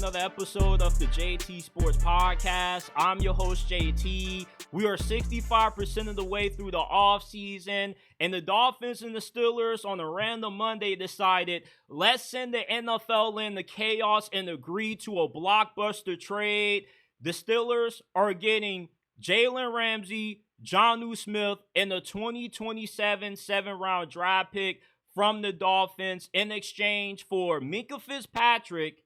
another episode of the JT Sports Podcast. I'm your host, JT. We are 65% of the way through the offseason, and the Dolphins and the Steelers on a random Monday decided, let's send the NFL in the chaos and agree to a blockbuster trade. The Steelers are getting Jalen Ramsey, Jonnu Smith, and the 2027 7th-round draft pick from the Dolphins in exchange for Minkah Fitzpatrick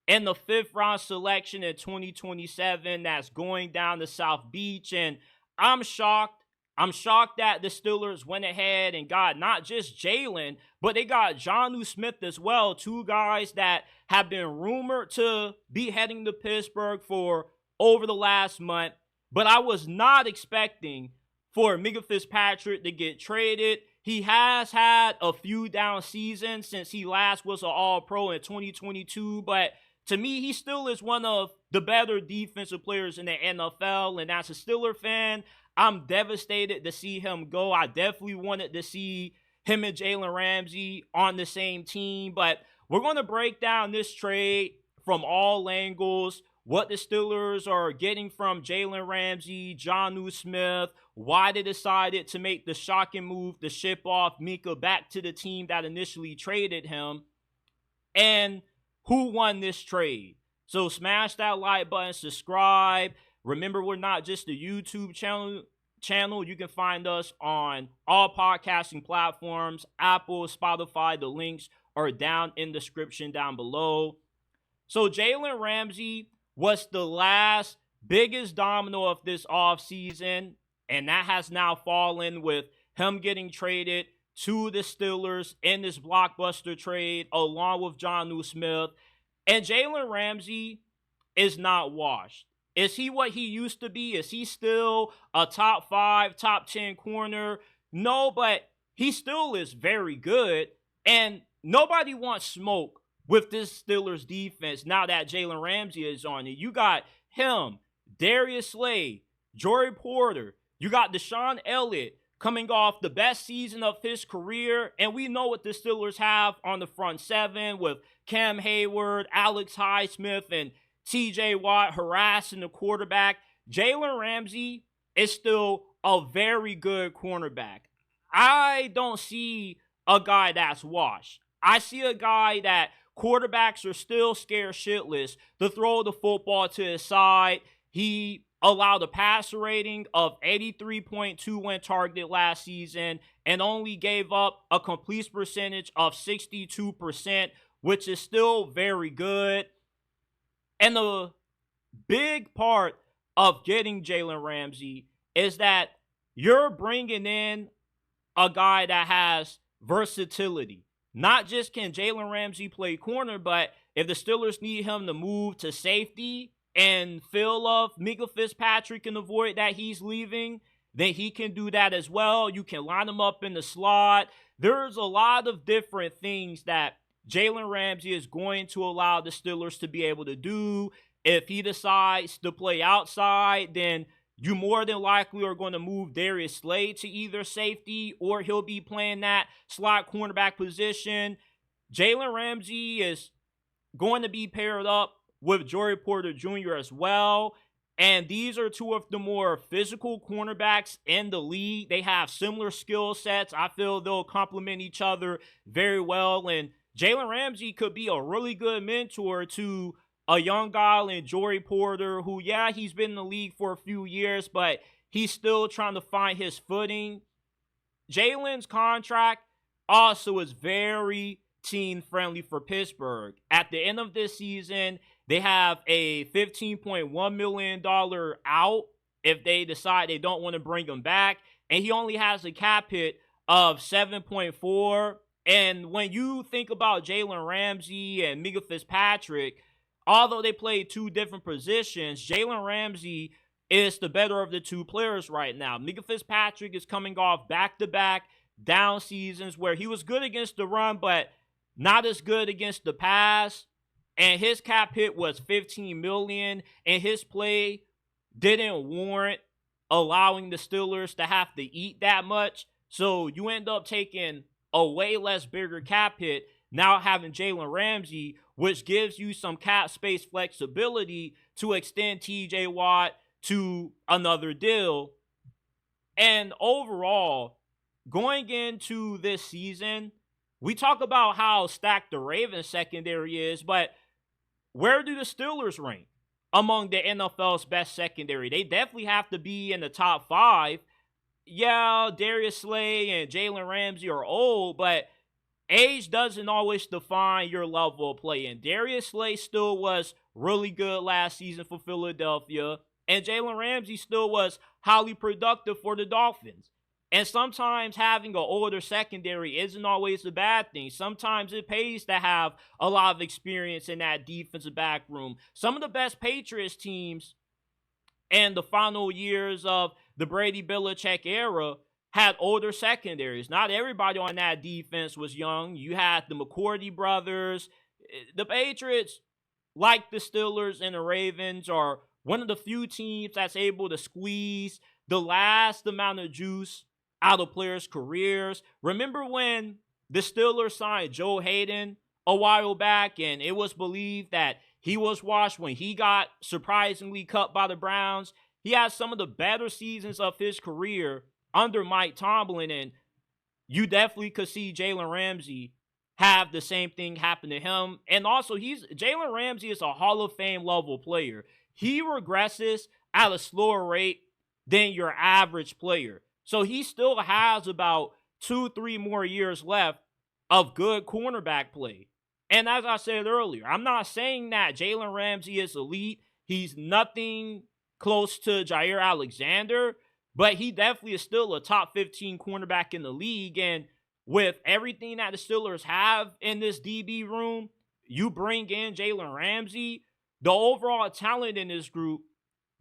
and the 5th-round selection in 2027 that's going down to South Beach. And I'm shocked. I'm shocked that the Steelers went ahead and got not just Jalen, but they got Jonnu Smith as well. Two guys that have been rumored to be heading to Pittsburgh for over the last month. But I was not expecting for Minkah Fitzpatrick to get traded. He has had a few down seasons since he last was an All-Pro in 2022, but to me, he still is one of the better defensive players in the NFL, and as a Steeler fan, I'm devastated to see him go. I definitely wanted to see him and Jalen Ramsey on the same team, but we're going to break down this trade from all angles, what the Steelers are getting from Jalen Ramsey, Jonnu Smith, why they decided to make the shocking move to ship off Minkah back to the team that initially traded him, and who won this trade. So smash that like button, subscribe. Remember, we're not just a YouTube channel. You can find us on all podcasting platforms, Apple, Spotify. The links are down in the description down below. So Jalen Ramsey was the last biggest domino of this offseason, and that has now fallen with him getting traded to the Steelers in this blockbuster trade along with Jonnu Smith. And Jalen Ramsey is not washed. Is he what he used to be? Is he still a top 5, top 10 corner? No, but he still is very good, and nobody wants smoke with this Steelers defense now that Jalen Ramsey is on it. You got him, Darius Slay, Joey Porter. You got Deshaun Elliott coming off the best season of his career. And we know what the Steelers have on the front seven with Cam Hayward, Alex Highsmith, and TJ Watt harassing the quarterback. Jalen Ramsey is still a very good cornerback. I don't see a guy that's washed. I see a guy that quarterbacks are still scared shitless to throw the football to his side. He allowed a passer rating of 83.2 when targeted last season and only gave up a complete percentage of 62%, which is still very good. And the big part of getting Jalen Ramsey is that you're bringing in a guy that has versatility. Not just can Jalen Ramsey play corner, but if the Steelers need him to move to safety and fill up Minkah Fitzpatrick in the void that he's leaving, then he can do that as well. You can line him up in the slot. There's a lot of different things that Jalen Ramsey is going to allow the Steelers to be able to do. If he decides to play outside, then you more than likely are going to move Darius Slay to either safety or he'll be playing that slot cornerback position. Jalen Ramsey is going to be paired up with Joey Porter Jr. as well. And these are two of the more physical cornerbacks in the league. They have similar skill sets. I feel they'll complement each other very well. And Jalen Ramsey could be a really good mentor to a young guy in Joey Porter who, yeah, he's been in the league for a few years, but he's still trying to find his footing. Jalen's contract also is very team-friendly for Pittsburgh. At the end of this season, they have a $15.1 million out if they decide they don't want to bring him back. And he only has a cap hit of 7.4. And when you think about Jalen Ramsey and Minkah Fitzpatrick, although they play two different positions, Jalen Ramsey is the better of the two players right now. Minkah Fitzpatrick is coming off back-to-back down seasons where he was good against the run, but not as good against the pass. And his cap hit was $15 million, and his play didn't warrant allowing the Steelers to have to eat that much. So you end up taking a way less bigger cap hit now having Jalen Ramsey, which gives you some cap space flexibility to extend TJ Watt to another deal. And overall, going into this season, we talk about how stacked the Ravens secondary is, but where do the Steelers rank among the NFL's best secondary? They definitely have to be in the top 5. Yeah, Darius Slay and Jalen Ramsey are old, but age doesn't always define your level of play. And Darius Slay still was really good last season for Philadelphia, and Jalen Ramsey still was highly productive for the Dolphins. And sometimes having an older secondary isn't always a bad thing. Sometimes it pays to have a lot of experience in that defensive back room. Some of the best Patriots teams in the final years of the Brady Belichick era had older secondaries. Not everybody on that defense was young. You had the McCourty brothers. The Patriots, like the Steelers and the Ravens, are one of the few teams that's able to squeeze the last amount of juice out of players' careers. Remember when the Steelers signed Joe Hayden a while back, and it was believed that he was washed when he got surprisingly cut by the Browns? He had some of the better seasons of his career under Mike Tomlin, and you definitely could see Jalen Ramsey have the same thing happen to him. And also, Jalen Ramsey is a Hall of Fame level player. He regresses at a slower rate than your average player. So he still has about 2-3 more years left of good cornerback play. And as I said earlier, I'm not saying that Jalen Ramsey is elite. He's nothing close to Jair Alexander, but he definitely is still a top 15 cornerback in the league. And with everything that the Steelers have in this DB room, you bring in Jalen Ramsey, the overall talent in this group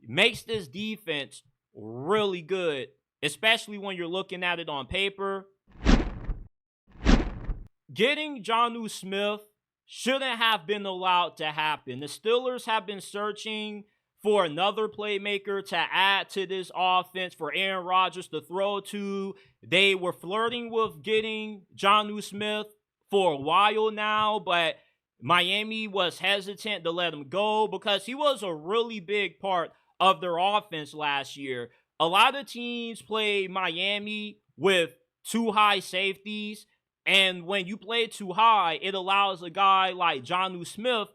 makes this defense really good, especially when you're looking at it on paper. Getting Jonnu Smith shouldn't have been allowed to happen. The Steelers have been searching for another playmaker to add to this offense, for Aaron Rodgers to throw to. They were flirting with getting Jonnu Smith for a while now, but Miami was hesitant to let him go because he was a really big part of their offense last year. A lot of teams play Miami with too high safeties, and when you play too high, it allows a guy like Jonnu Smith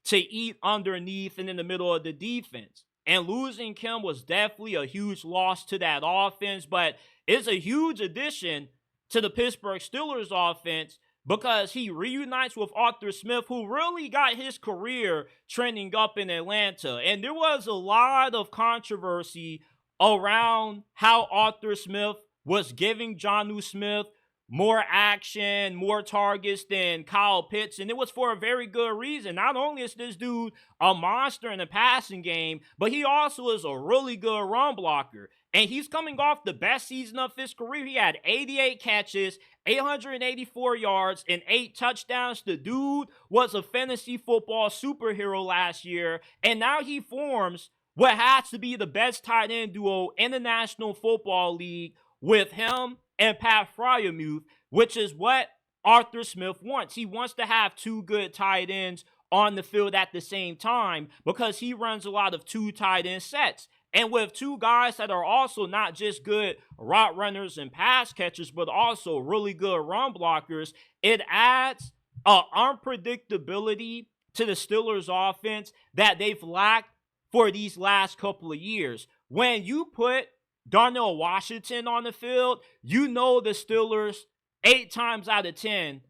to eat underneath and in the middle of the defense. And losing Kim was definitely a huge loss to that offense, but it's a huge addition to the Pittsburgh Steelers offense because he reunites with Arthur Smith, who really got his career trending up in Atlanta. And there was a lot of controversy around how Arthur Smith was giving Jonnu Smith more action, more targets than Kyle Pitts, and it was for a very good reason. Not only is this dude a monster in the passing game, but he also is a really good run blocker. And he's coming off the best season of his career. He had 88 catches, 884 yards, and 8 touchdowns. The dude was a fantasy football superhero last year, and now he forms what has to be the best tight end duo in the National Football League with him and Pat Freiermuth, which is what Arthur Smith wants. He wants to have two good tight ends on the field at the same time because he runs a lot of 2 tight end sets. And with 2 guys that are also not just good route runners and pass catchers, but also really good run blockers, it adds unpredictability to the Steelers offense that they've lacked for these last couple of years. When you put Darnell Washington on the field, you know the Steelers 8 times out of 10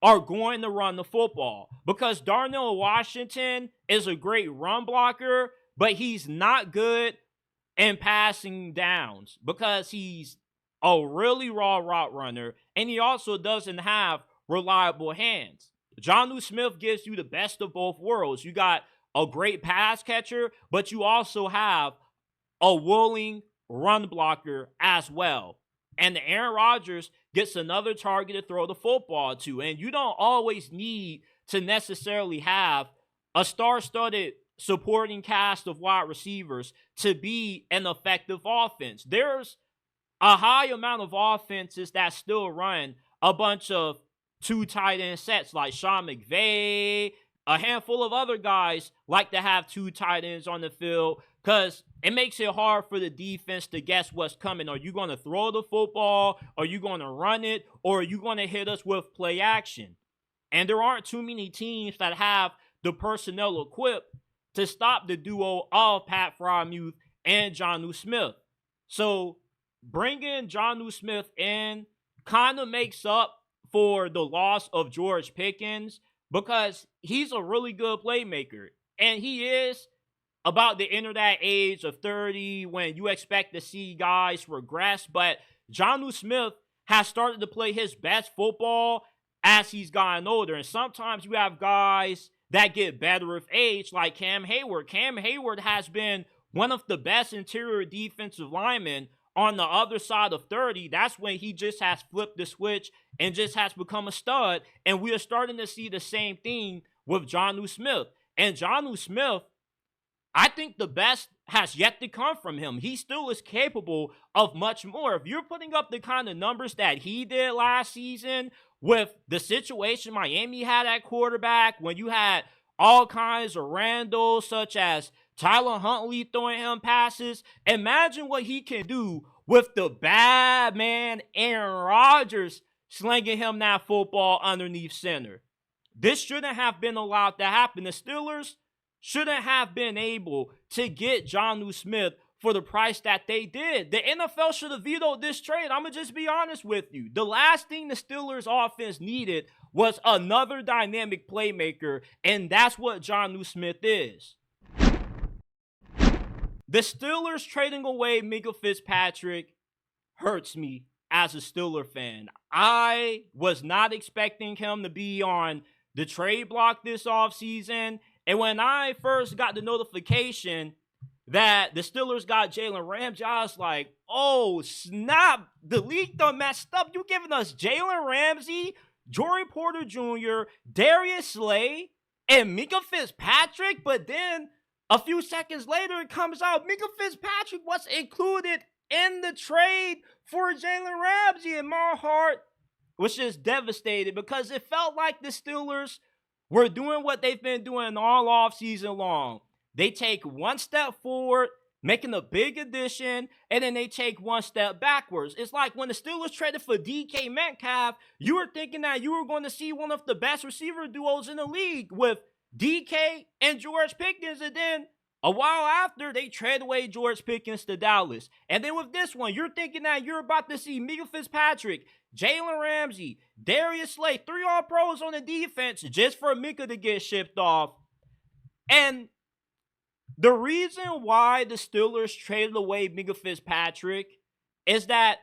are going to run the football because Darnell Washington is a great run blocker, but he's not good in passing downs because he's a really raw route runner, and he also doesn't have reliable hands. Jonnu Smith gives you the best of both worlds. You got a great pass catcher, but you also have a willing run blocker as well. And Aaron Rodgers gets another target to throw the football to. And you don't always need to necessarily have a star-studded supporting cast of wide receivers to be an effective offense. There's a high amount of offenses that still run a bunch of two tight end sets like Sean McVay. A handful of other guys like to have two tight ends on the field because it makes it hard for the defense to guess what's coming. Are you going to throw the football? Are you going to run it? Or are you going to hit us with play action? And there aren't too many teams that have the personnel equipped to stop the duo of Pat Freiermuth and Jonnu Smith. So bringing Jonnu Smith in kind of makes up for the loss of George Pickens because he's a really good playmaker. And he is about to enter that age of 30 when you expect to see guys regress. But Jonnu Smith has started to play his best football as he's gotten older. And sometimes you have guys that get better with age, like Cam Hayward. Cam Hayward has been one of the best interior defensive linemen on the other side of 30. That's when he just has flipped the switch and just has become a stud. And we are starting to see the same thing with Jonnu Smith. And Jonnu Smith, I think the best has yet to come from him. He still is capable of much more. If you're putting up the kind of numbers that he did last season with the situation Miami had at quarterback, when you had all kinds of randos such as Tyler Huntley throwing him passes, imagine what he can do with the bad man Aaron Rodgers slinging him that football underneath center. This shouldn't have been allowed to happen. The Steelers shouldn't have been able to get Jonnu Smith for the price that they did. The NFL should have vetoed this trade. I'm going to just be honest with you. The last thing the Steelers offense needed was another dynamic playmaker, and that's what Jonnu Smith is. The Steelers trading away Minkah Fitzpatrick hurts me as a Steeler fan. I was not expecting him to be on the trade block this offseason. And when I first got the notification that the Steelers got Jalen Ramsey, I was like, oh, snap. The league done messed up. You giving us Jalen Ramsey, Joey Porter Jr., Darius Slay, and Minkah Fitzpatrick? But then a few seconds later, it comes out Minkah Fitzpatrick was included in the trade for Jalen Ramsey. And my heart was just devastated because it felt like the Steelers were doing what they've been doing all offseason long. They take one step forward, making a big addition, and then they take one step backwards. It's like when the Steelers traded for DK Metcalf, you were thinking that you were going to see one of the best receiver duos in the league with DK and George Pickens, and then a while after, they trade away George Pickens to Dallas. And then with this one, you're thinking that you're about to see Minkah Fitzpatrick, Jalen Ramsey, Darius Slay, 3 All-Pros on the defense just for Minkah to get shipped off. And the reason why the Steelers traded away Minkah Fitzpatrick is that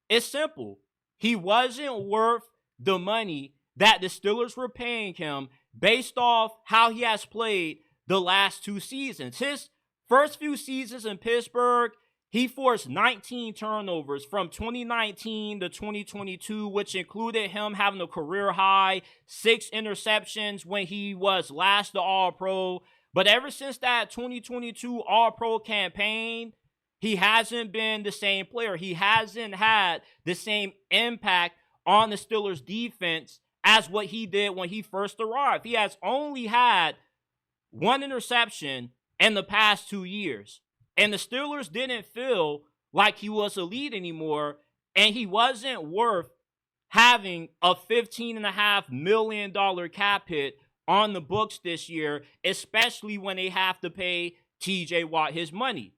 it's simple. He wasn't worth the money that the Steelers were paying him based off how he has played the last 2 seasons. His first few seasons in Pittsburgh, he forced 19 turnovers from 2019 to 2022, which included him having a career high 6 interceptions when he was last the All-Pro. But ever since that 2022 All-Pro campaign, he hasn't been the same player. He hasn't had the same impact on the Steelers' defense as what he did when he first arrived. He has only had 1 interception in the past 2 years. And the Steelers didn't feel like he was a lead anymore, and he wasn't worth having a $15.5 million cap hit on the books this year, especially when they have to pay TJ Watt his money.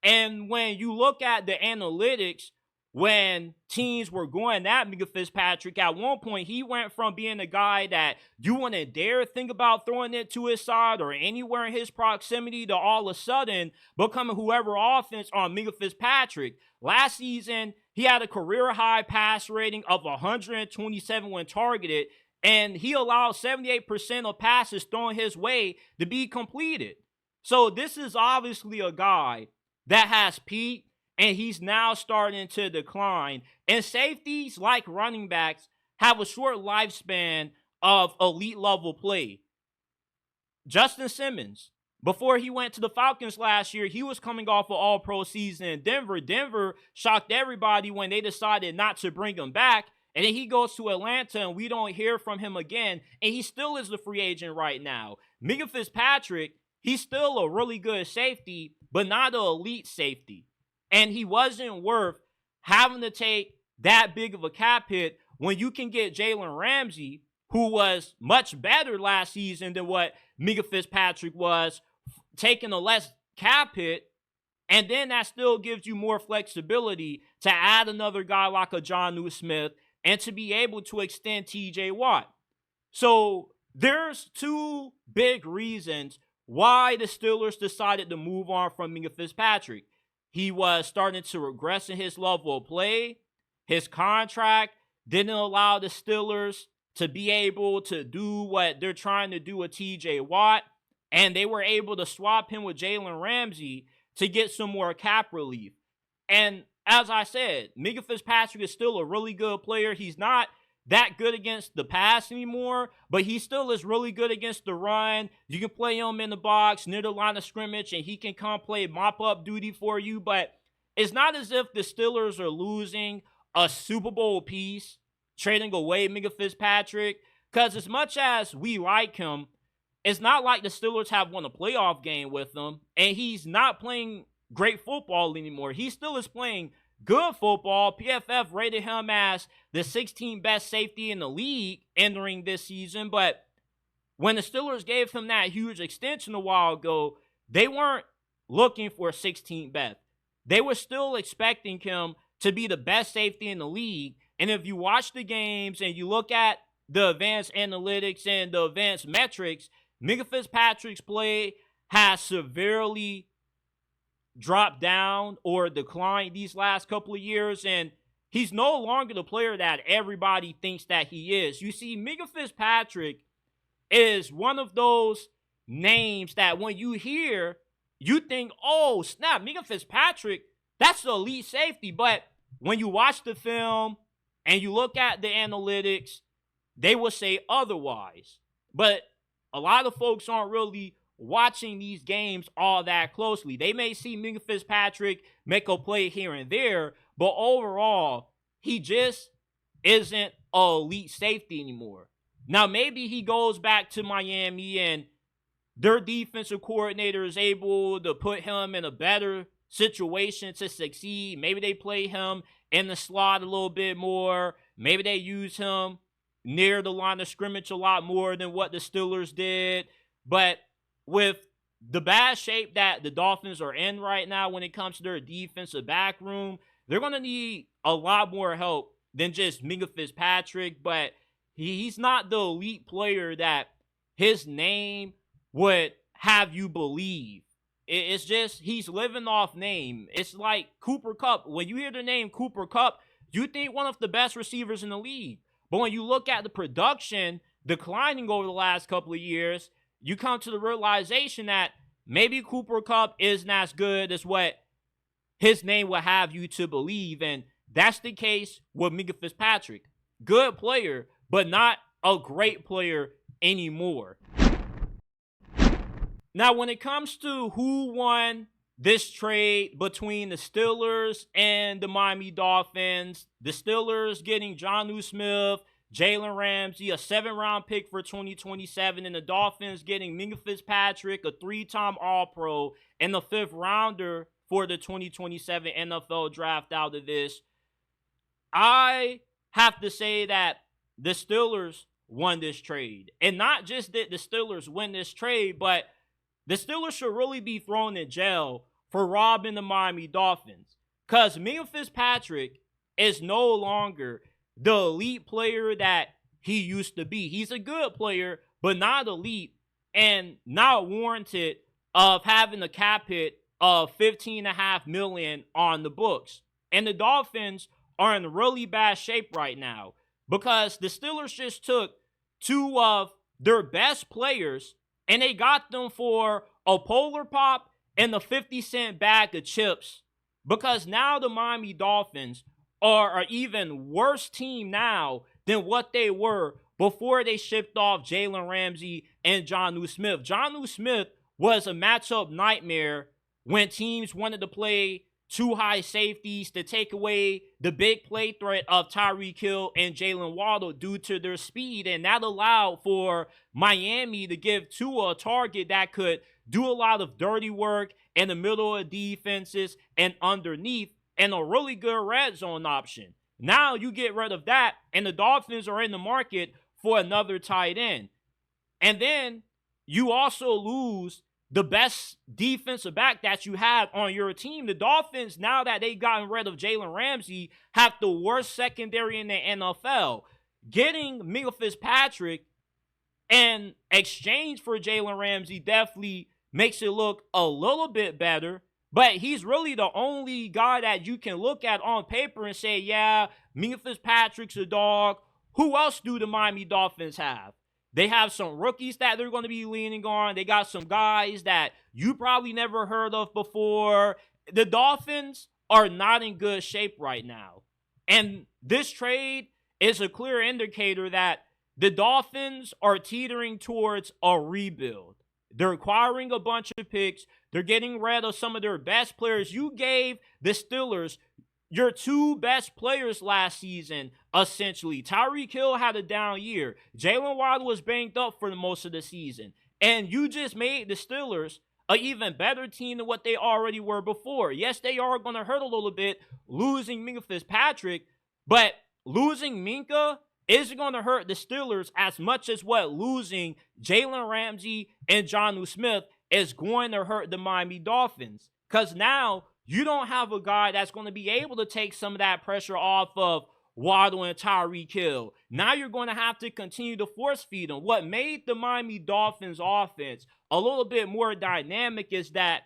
And when you look at the analytics, when teams were going at Minkah Fitzpatrick, at one point he went from being a guy that you wouldn't dare think about throwing it to his side or anywhere in his proximity to all of a sudden becoming whoever offense on Minkah Fitzpatrick. Last season, he had a career-high pass rating of 127 when targeted, and he allowed 78% of passes thrown his way to be completed. So this is obviously a guy that has peaked, and he's now starting to decline. And safeties, like running backs, have a short lifespan of elite level play. Justin Simmons, before he went to the Falcons last year, he was coming off an all-pro season in Denver. Denver shocked everybody when they decided not to bring him back. And then he goes to Atlanta and we don't hear from him again. And he still is the free agent right now. Minkah Fitzpatrick, he's still a really good safety, but not an elite safety. And he wasn't worth having to take that big of a cap hit when you can get Jalen Ramsey, who was much better last season than what Minkah Fitzpatrick was, taking a less cap hit. And then that still gives you more flexibility to add another guy like a Jonnu Smith and to be able to extend TJ Watt. So there's two big reasons why the Steelers decided to move on from Minkah Fitzpatrick. He was starting to regress in his level of play. His contract didn't allow the Steelers to be able to do what they're trying to do with TJ Watt. And they were able to swap him with Jalen Ramsey to get some more cap relief. And as I said, Minkah Fitzpatrick is still a really good player. He's not that good against the pass anymore, but he still is really good against the run. You can play him in the box near the line of scrimmage, and he can come play mop-up duty for you. But it's not as if the Steelers are losing a Super Bowl piece, trading away Minkah Fitzpatrick, because as much as we like him, it's not like the Steelers have won a playoff game with him, and he's not playing great football anymore. He still is playing good football. PFF rated him as the 16th best safety in the league entering this season, but when the Steelers gave him that huge extension a while ago, they weren't looking for 16th best. They were still expecting him to be the best safety in the league, and if you watch the games and you look at the advanced analytics and the advanced metrics, Minkah Fitzpatrick's play has severely dropped down or declined these last couple of years, and he's no longer the player that everybody thinks that he is. You see, Minkah Fitzpatrick is one of those names that when you hear, you think, oh, snap, Minkah Fitzpatrick, that's the elite safety. But when you watch the film and you look at the analytics, they will say otherwise. But a lot of folks aren't really watching these games all that closely. They may see Minkah Fitzpatrick make a play here and there, but overall, he just isn't an elite safety anymore. Now, maybe he goes back to Miami and their defensive coordinator is able to put him in a better situation to succeed. Maybe they play him in the slot a little bit more. Maybe they use him near the line of scrimmage a lot more than what the Steelers did. But with the bad shape that the Dolphins are in right now when it comes to their defensive back room, they're going to need a lot more help than just Minkah Fitzpatrick. But he's not the elite player that his name would have you believe. It's just he's living off name. It's like Cooper Kupp. When you hear the name Cooper Kupp, you think one of the best receivers in the league. But when you look at the production declining over the last couple of years, you come to the realization that maybe Cooper Kupp isn't as good as what his name will have you to believe. And that's the case with Minkah Fitzpatrick. Good player, but not a great player anymore. Now, when it comes to who won this trade between the Steelers and the Miami Dolphins, the Steelers getting Jonnu Smith, Jalen Ramsey, a 7th-round pick for 2027, and the Dolphins getting Minkah Fitzpatrick, a 3-time All-Pro, and the 5th rounder for the 2027 NFL draft out of this. I have to say that the Steelers won this trade. And not just that the Steelers win this trade, but the Steelers should really be thrown in jail for robbing the Miami Dolphins. Because Minkah Fitzpatrick is no longer the elite player that he used to be. He's a good player, but not elite and not warranted of having a cap hit of $15.5 million on the books. And the Dolphins are in really bad shape right now because the Steelers just took 2 of their best players and they got them for a Polar Pop and a 50-cent bag of chips, because now the Miami Dolphins are an even worse team now than what they were before they shipped off Jalen Ramsey and Jonnu Smith. Jonnu Smith was a matchup nightmare when teams wanted to play two high safeties to take away the big play threat of Tyreek Hill and Jalen Waddle due to their speed. And that allowed for Miami to give Tua a target that could do a lot of dirty work in the middle of defenses and underneath, and a really good red zone option. Now you get rid of that, and the Dolphins are in the market for another tight end. And then you also lose the best defensive back that you have on your team. The Dolphins, now that they've gotten rid of Jalen Ramsey, have the worst secondary in the NFL. Getting Minkah Fitzpatrick in exchange for Jalen Ramsey definitely makes it look a little bit better, but he's really the only guy that you can look at on paper and say, yeah, Minkah Fitzpatrick's a dog. Who else do the Miami Dolphins have? They have some rookies that they're going to be leaning on. They got some guys that you probably never heard of before. The Dolphins are not in good shape right now. And this trade is a clear indicator that the Dolphins are teetering towards a rebuild. They're acquiring a bunch of picks. They're getting rid of some of their best players. You gave the Steelers your two best players last season, essentially. Tyreek Hill had a down year. Jalen Waddle was banged up for the most of the season. And you just made the Steelers an even better team than what they already were before. Yes, they are going to hurt a little bit losing Minkah Fitzpatrick, but losing Minkah isn't going to hurt the Steelers as much as what losing Jalen Ramsey and Jonnu Smith is going to hurt the Miami Dolphins. Because now you don't have a guy that's going to be able to take some of that pressure off of Waddle and Tyreek Hill. Now you're going to have to continue to force feed them. What made the Miami Dolphins offense a little bit more dynamic is that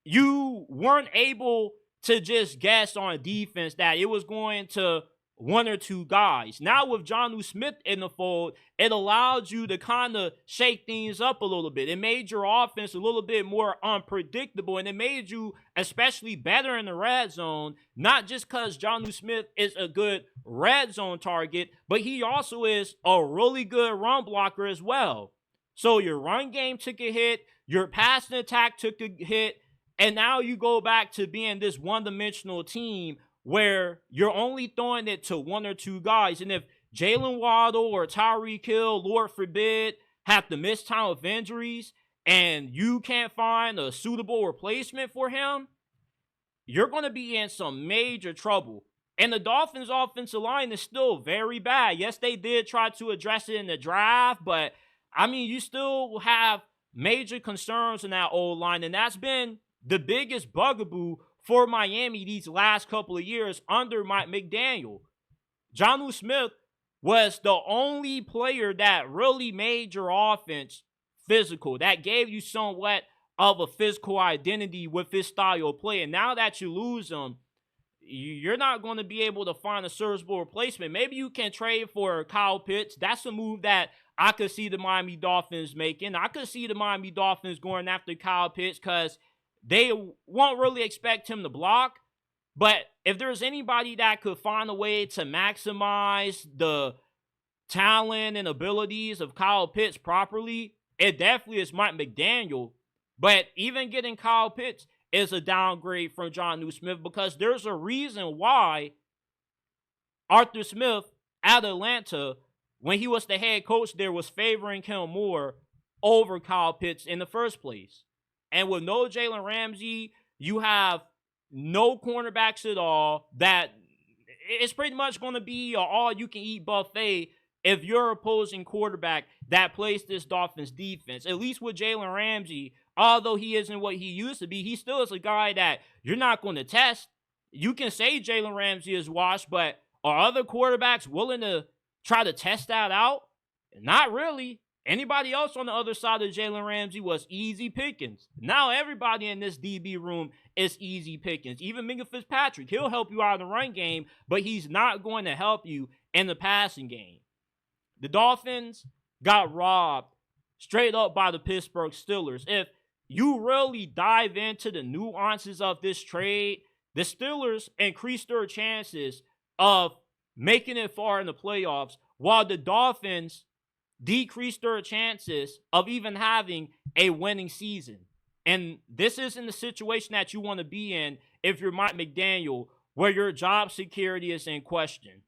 you weren't able to just guess on defense that it was going to one or two guys. Now with Jonnu Smith in the fold, it allowed you to kind of shake things up a little bit. It made your offense a little bit more unpredictable, and it made you especially better in the red zone, not just because Jonnu Smith is a good red zone target, but he also is a really good run blocker as well. So your run game took a hit, your passing attack took a hit, and now you go back to being this one-dimensional team where you're only throwing it to one or two guys. And if Jalen Waddle or Tyreek Hill, Lord forbid, have to miss time with injuries and you can't find a suitable replacement for him, you're going to be in some major trouble. And the Dolphins' offensive line is still very bad. Yes, they did try to address it in the draft, but, I mean, you still have major concerns in that old line, and that's been the biggest bugaboo for Miami these last couple of years under Mike McDaniel. Jonnu Smith was the only player that really made your offense physical, that gave you somewhat of a physical identity with his style of play. And now that you lose him, you're not going to be able to find a serviceable replacement. Maybe you can trade for Kyle Pitts. That's a move that I could see the Miami Dolphins making. I could see the Miami Dolphins going after Kyle Pitts because they won't really expect him to block. But if there's anybody that could find a way to maximize the talent and abilities of Kyle Pitts properly, it definitely is Mike McDaniel. But even getting Kyle Pitts is a downgrade from Jonnu Smith because there's a reason why Arthur Smith at Atlanta, when he was the head coach there, was favoring him more over Kyle Pitts in the first place. And with no Jalen Ramsey, you have no cornerbacks at all. That it's pretty much going to be an all-you-can-eat buffet if you're opposing quarterback that plays this Dolphins defense. At least with Jalen Ramsey, although he isn't what he used to be, he still is a guy that you're not going to test. You can say Jalen Ramsey is washed, but are other quarterbacks willing to try to test that out? Not really. Anybody else on the other side of Jalen Ramsey was easy pickings. Now everybody in this DB room is easy pickings. Even Minkah Fitzpatrick, he'll help you out in the run game, but he's not going to help you in the passing game. The Dolphins got robbed straight up by the Pittsburgh Steelers. If you really dive into the nuances of this trade, the Steelers increased their chances of making it far in the playoffs, while the Dolphins decrease their chances of even having a winning season. And this isn't the situation that you want to be in if you're Mike McDaniel, where your job security is in question.